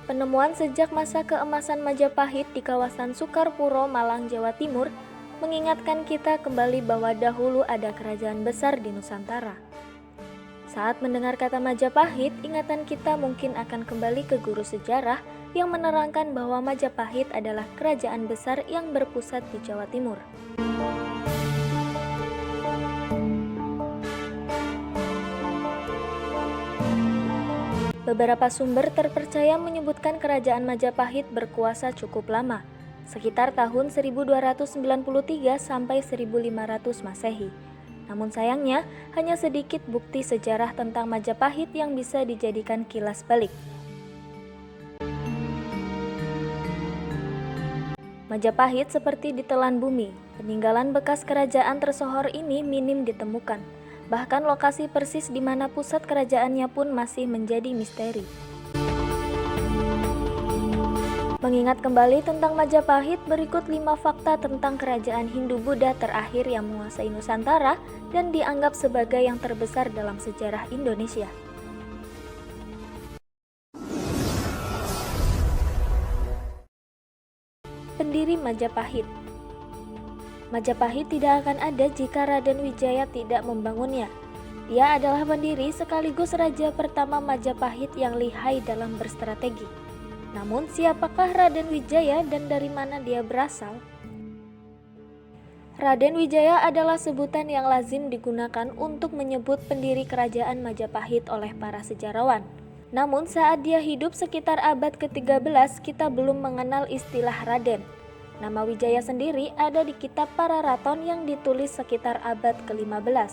Penemuan sejak masa keemasan Majapahit di kawasan Sukarpuro, Malang, Jawa Timur mengingatkan kita kembali bahwa dahulu ada kerajaan besar di Nusantara. Saat mendengar kata Majapahit, ingatan kita mungkin akan kembali ke guru sejarah yang menerangkan bahwa Majapahit adalah kerajaan besar yang berpusat di Jawa Timur. Beberapa sumber terpercaya menyebutkan kerajaan Majapahit berkuasa cukup lama, sekitar tahun 1293 sampai 1500 Masehi. Namun sayangnya, hanya sedikit bukti sejarah tentang Majapahit yang bisa dijadikan kilas balik. Majapahit seperti ditelan bumi, peninggalan bekas kerajaan tersohor ini minim ditemukan. Bahkan lokasi persis di mana pusat kerajaannya pun masih menjadi misteri. Mengingat kembali tentang Majapahit, berikut 5 fakta tentang kerajaan Hindu-Buddha terakhir yang menguasai Nusantara dan dianggap sebagai yang terbesar dalam sejarah Indonesia. Pendiri Majapahit. Majapahit tidak akan ada jika Raden Wijaya tidak membangunnya. Dia adalah pendiri sekaligus raja pertama Majapahit yang lihai dalam berstrategi. Namun siapakah Raden Wijaya dan dari mana dia berasal? Raden Wijaya adalah sebutan yang lazim digunakan untuk menyebut pendiri kerajaan Majapahit oleh para sejarawan. Namun saat dia hidup sekitar abad ke-13, kita belum mengenal istilah Raden. Nama Wijaya sendiri ada di kitab Pararaton yang ditulis sekitar abad ke-15.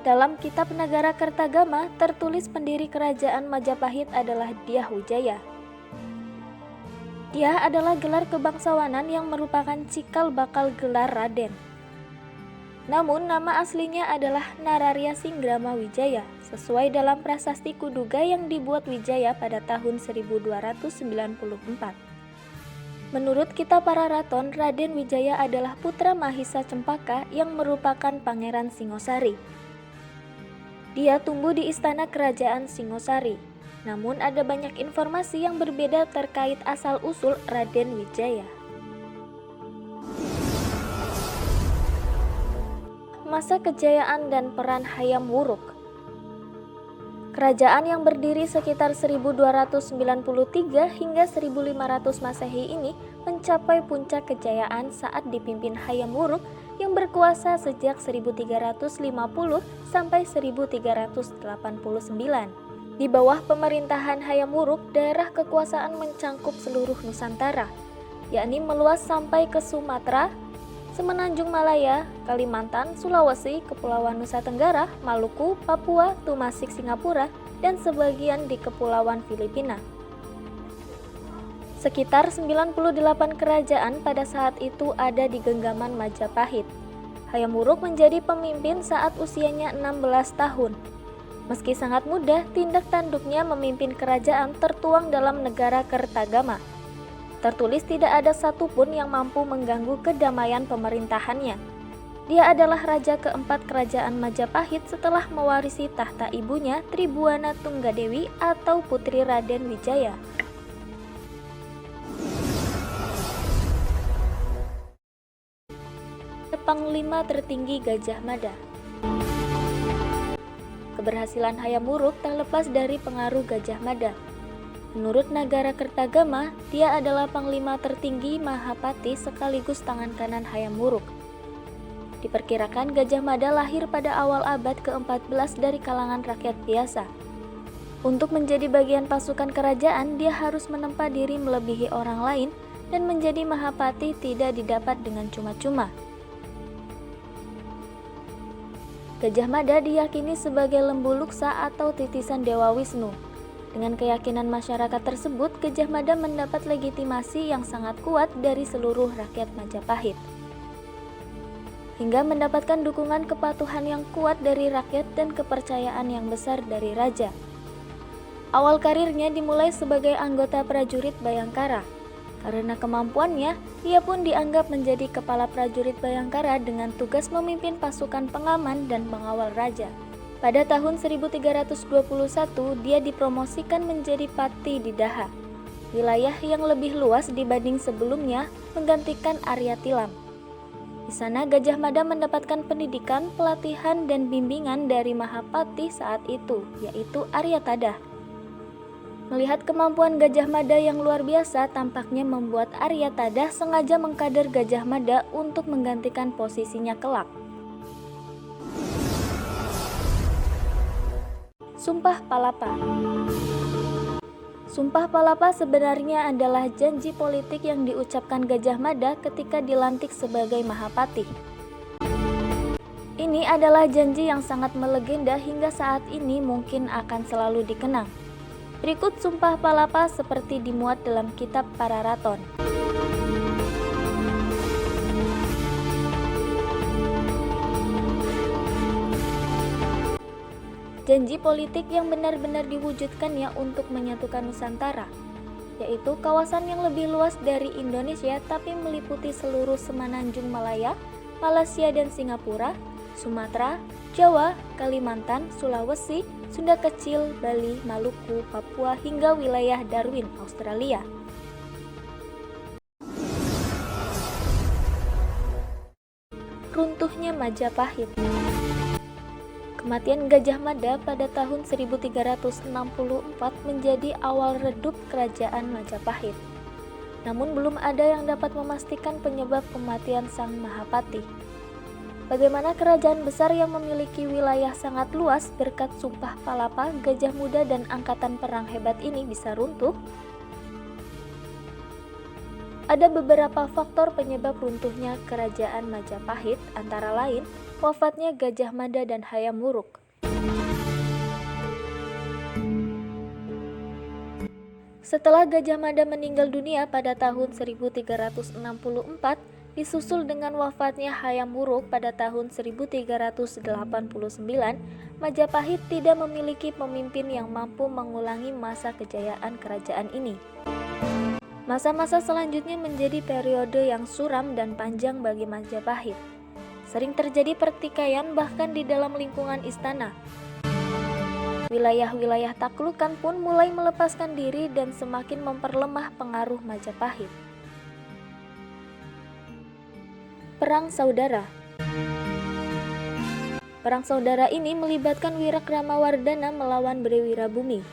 Dalam kitab Nagara Kertagama tertulis pendiri kerajaan Majapahit adalah Dyah Wijaya. Dyah adalah gelar kebangsawanan yang merupakan cikal bakal gelar Raden. Namun nama aslinya adalah Nararya Singgrama Wijaya, sesuai dalam prasasti Kuduga yang dibuat Wijaya pada tahun 1294. Menurut kitab Pararaton, Raden Wijaya adalah putra Mahisa Cempaka yang merupakan Pangeran Singosari. Dia tumbuh di istana kerajaan Singosari. Namun ada banyak informasi yang berbeda terkait asal-usul Raden Wijaya. Masa kejayaan dan peran Hayam Wuruk. Kerajaan yang berdiri sekitar 1293 hingga 1500 Masehi ini mencapai puncak kejayaan saat dipimpin Hayam Wuruk yang berkuasa sejak 1350 sampai 1389. Di bawah pemerintahan Hayam Wuruk, daerah kekuasaan mencangkup seluruh Nusantara, yakni meluas sampai ke Sumatera, Semenanjung Malaya, Kalimantan, Sulawesi, Kepulauan Nusa Tenggara, Maluku, Papua, Tumasik, Singapura, dan sebagian di Kepulauan Filipina. Sekitar 98 kerajaan pada saat itu ada di genggaman Majapahit. Hayam Wuruk menjadi pemimpin saat usianya 16 tahun. Meski sangat muda, tindak tanduknya memimpin kerajaan tertuang dalam Negara Kertagama. Tertulis tidak ada satupun yang mampu mengganggu kedamaian pemerintahannya. Dia adalah raja keempat kerajaan Majapahit setelah mewarisi tahta ibunya Tribuana Tunggadewi atau Putri Raden Wijaya. Panglima tertinggi Gajah Mada. Keberhasilan Hayam Wuruk tak lepas dari pengaruh Gajah Mada. Menurut Nagara Kertagama, dia adalah panglima tertinggi Mahapati sekaligus tangan kanan Hayam Wuruk. Diperkirakan Gajah Mada lahir pada awal abad ke-14 dari kalangan rakyat biasa. Untuk menjadi bagian pasukan kerajaan, dia harus menempa diri melebihi orang lain dan menjadi Mahapati tidak didapat dengan cuma-cuma. Gajah Mada diyakini sebagai lembu luksa atau titisan Dewa Wisnu. Dengan keyakinan masyarakat tersebut, Gajah Mada mendapat legitimasi yang sangat kuat dari seluruh rakyat Majapahit, hingga mendapatkan dukungan kepatuhan yang kuat dari rakyat dan kepercayaan yang besar dari raja. Awal karirnya dimulai sebagai anggota prajurit Bayangkara. Karena kemampuannya, ia pun dianggap menjadi kepala prajurit Bayangkara dengan tugas memimpin pasukan pengaman dan pengawal raja. Pada tahun 1321, dia dipromosikan menjadi Pati di Daha. wilayah yang lebih luas dibanding sebelumnya menggantikan area Tilam. Di sana Gajah Mada mendapatkan pendidikan, pelatihan, dan bimbingan dari Mahapati saat itu, yaitu Aryatadha. Melihat kemampuan Gajah Mada yang luar biasa, tampaknya membuat Aryatadha sengaja mengkader Gajah Mada untuk menggantikan posisinya kelak. Sumpah Palapa. Sumpah Palapa sebenarnya adalah janji politik yang diucapkan Gajah Mada ketika dilantik sebagai Mahapati. Ini adalah janji yang sangat melegenda hingga saat ini mungkin akan selalu dikenang. Berikut Sumpah Palapa seperti dimuat dalam kitab Pararaton. Janji politik yang benar-benar diwujudkannya untuk menyatukan Nusantara, yaitu kawasan yang lebih luas dari Indonesia tapi meliputi seluruh Semenanjung Malaya, Malaysia dan Singapura, Sumatera, Jawa, Kalimantan, Sulawesi, Sunda Kecil, Bali, Maluku, Papua hingga wilayah Darwin, Australia. Runtuhnya Majapahit. Kematian Gajah Mada pada tahun 1364 menjadi awal redup kerajaan Majapahit. Namun belum ada yang dapat memastikan penyebab kematian sang Mahapati. Bagaimana kerajaan besar yang memiliki wilayah sangat luas berkat Sumpah Palapa, Gajah Muda dan angkatan perang hebat ini bisa runtuh? Ada beberapa faktor penyebab runtuhnya kerajaan Majapahit, antara lain wafatnya Gajah Mada dan Hayam Wuruk. Setelah Gajah Mada meninggal dunia pada tahun 1364, disusul dengan wafatnya Hayam Wuruk pada tahun 1389, Majapahit tidak memiliki pemimpin yang mampu mengulangi masa kejayaan kerajaan ini. Masa-masa selanjutnya menjadi periode yang suram dan panjang bagi Majapahit. Sering terjadi pertikaian bahkan di dalam lingkungan istana. Wilayah-wilayah taklukan pun mulai melepaskan diri dan semakin memperlemah pengaruh Majapahit. Perang Saudara. Perang Saudara ini melibatkan Wikramawardhana melawan Brewirabumi.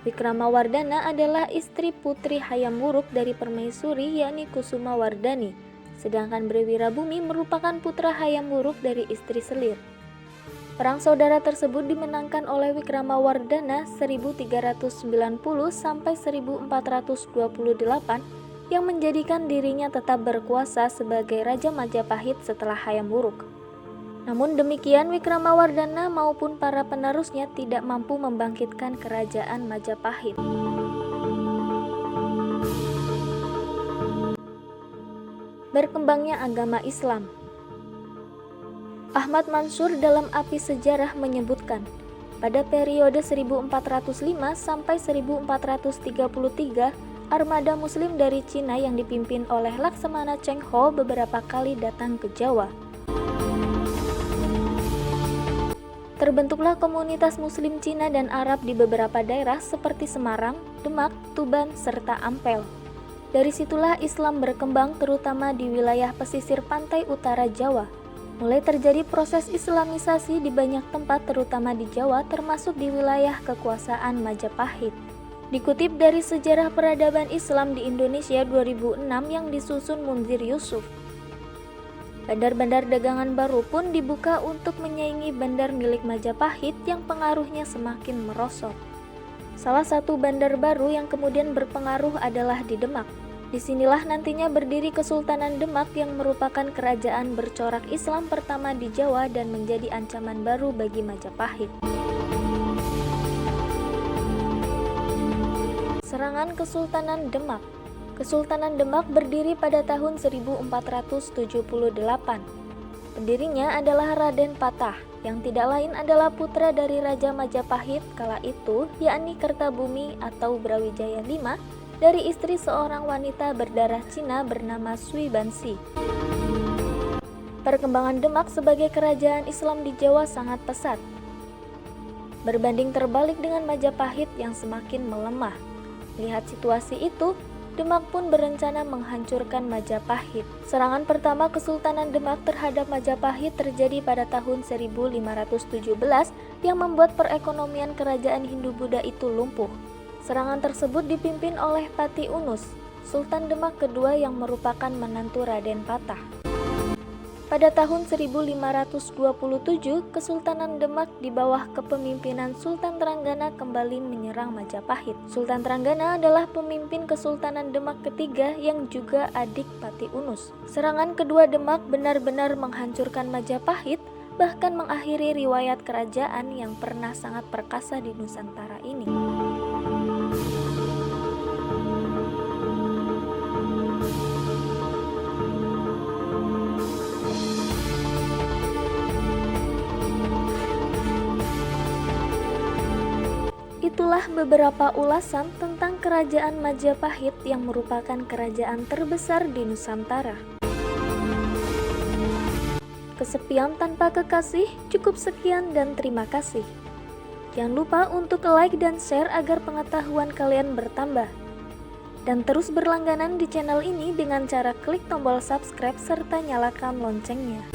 Wikramawardhana adalah istri putri Hayam Wuruk dari permaisuri yakni Kusumawardhani, sedangkan Brewirabumi merupakan putra Hayam Wuruk dari istri Selir. Perang saudara tersebut dimenangkan oleh Wikramawardhana 1390 sampai 1428 yang menjadikan dirinya tetap berkuasa sebagai Raja Majapahit setelah Hayam Wuruk. Namun demikian, Wikramawardhana maupun para penerusnya tidak mampu membangkitkan kerajaan Majapahit. Berkembangnya agama Islam. Ahmad Mansur dalam Api Sejarah menyebutkan, pada periode 1405 sampai 1433, armada Muslim dari Cina yang dipimpin oleh Laksamana Cheng Ho beberapa kali datang ke Jawa. Terbentuklah komunitas Muslim Cina dan Arab di beberapa daerah seperti Semarang, Demak, Tuban, serta Ampel. Dari situlah Islam berkembang terutama di wilayah pesisir pantai utara Jawa. Mulai terjadi proses Islamisasi di banyak tempat terutama di Jawa termasuk di wilayah kekuasaan Majapahit. Dikutip dari Sejarah Peradaban Islam di Indonesia 2006 yang disusun Munzir Yusuf. Bandar-bandar dagangan baru pun dibuka untuk menyaingi bandar milik Majapahit yang pengaruhnya semakin merosot. Salah satu bandar baru yang kemudian berpengaruh adalah di Demak. Disinilah nantinya berdiri Kesultanan Demak yang merupakan kerajaan bercorak Islam pertama di Jawa dan menjadi ancaman baru bagi Majapahit. Serangan Kesultanan Demak. Kesultanan Demak berdiri pada tahun 1478. Pendirinya adalah Raden Patah, yang tidak lain adalah putra dari Raja Majapahit kala itu, yakni Kertabumi atau Brawijaya V, dari istri seorang wanita berdarah Cina bernama Sui Bansi. Perkembangan Demak sebagai kerajaan Islam di Jawa sangat pesat, berbanding terbalik dengan Majapahit yang semakin melemah. Lihat situasi itu, Demak pun berencana menghancurkan Majapahit. Serangan pertama Kesultanan Demak terhadap Majapahit terjadi pada tahun 1517 yang membuat perekonomian kerajaan Hindu-Buddha itu lumpuh. Serangan tersebut dipimpin oleh Pati Unus, Sultan Demak kedua yang merupakan menantu Raden Patah. Pada tahun 1527, Kesultanan Demak di bawah kepemimpinan Sultan Trenggana kembali menyerang Majapahit. Sultan Trenggana adalah pemimpin Kesultanan Demak ketiga yang juga adik Pati Unus. Serangan kedua Demak benar-benar menghancurkan Majapahit, bahkan mengakhiri riwayat kerajaan yang pernah sangat perkasa di Nusantara ini. Itulah beberapa ulasan tentang Kerajaan Majapahit yang merupakan kerajaan terbesar di Nusantara. Kesepian tanpa kekasih, cukup sekian dan terima kasih. Jangan lupa untuk like dan share agar pengetahuan kalian bertambah. Dan terus berlangganan di channel ini dengan cara klik tombol subscribe serta nyalakan loncengnya.